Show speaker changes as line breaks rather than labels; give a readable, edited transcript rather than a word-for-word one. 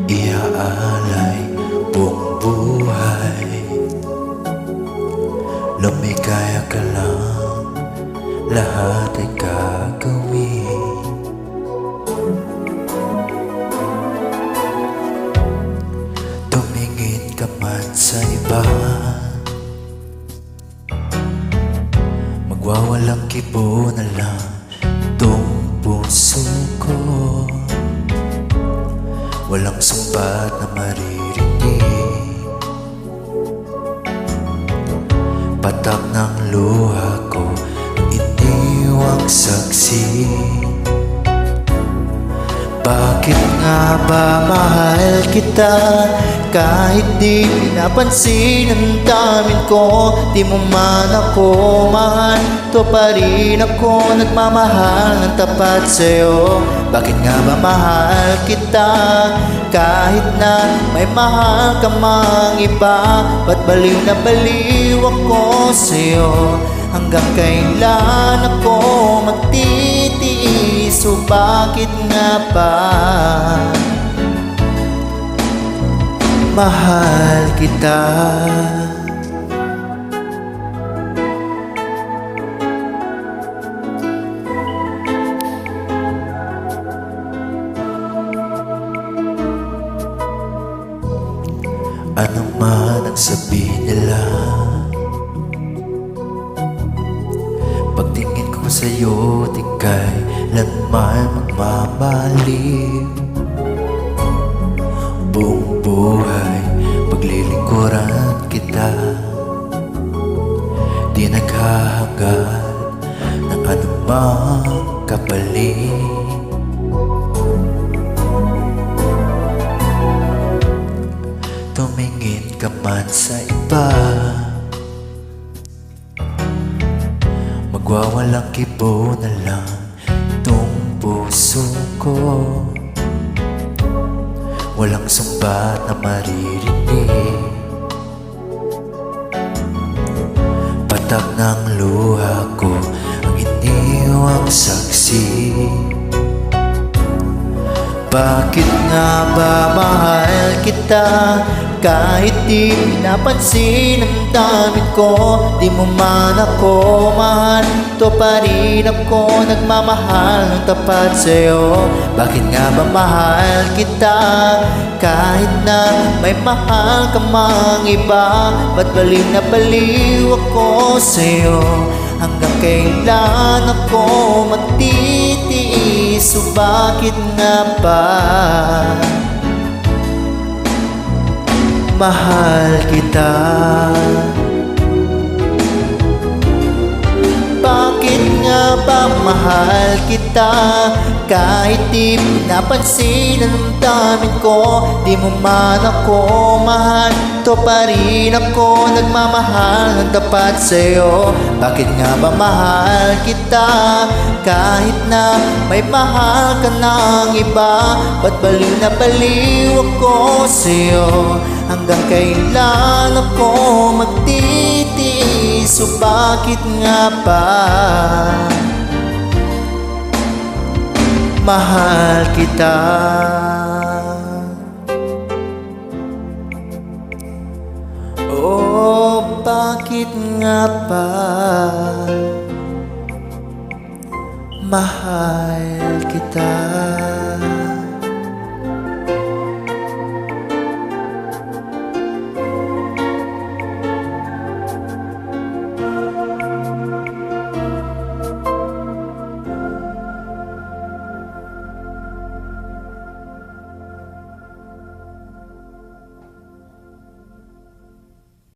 iaalay buong buhay. Lumikaya ka lang, lahat ay gagawin. Tumingin ka man sa iba, magwawalang kibo na lang tong puso ko. Walang sumbat na maririnig, patak ng luha ko ang iniwang saksi. Bakit nga ba mahal kita kahit di pinapansin ang damdamin ko? Di mo man ako mahal, to pa rin ako nagmamahal ng tapat sa'yo. Bakit nga ba mahal kita kahit na may mahal ka mang iba? Ba't baliw na baliw ako sa'yo? Hanggang kailan ako magtitiis? O bakit nga ba mahal kita? Ano man ang sabihin nila, pagtingin ko sa'yo di kailanman magmamaliw. Buong buhay paglilingkuran kita, di naghahangad ng anumang kapalit. Tumingin ka man sa iba, magwawalang kibo na lang itong puso ko. Walang sumbat na maririnig, patak ng luha ko ang iniwang saksi. Bakit nga ba mahal kita kahit di pinapansin ang damdamin ko? Di mo man ako mahal, to pa rin ako nagmamahal ng tapat sa'yo. Bakit nga ba mahal kita kahit na may mahal ka mang iba? Ba't baliw na baliw ako sa'yo? Hanggang kailan ako magtitiis? O bakit nga ba mahal kita? Bakit nga ba mahal kita kahit di pinapansin ang damdamin ko? Di mo man ako mahal, to pa rin ako nagmamahal ng tapat sa'yo. Bakit nga ba mahal kita kahit na may mahal ka ng iba? Ba't baliw na baliw ako sa'yo? Hanggang kailan ako magtitiis? O bakit nga ba mahal kita? Oh, bakit nga ba mahal kita?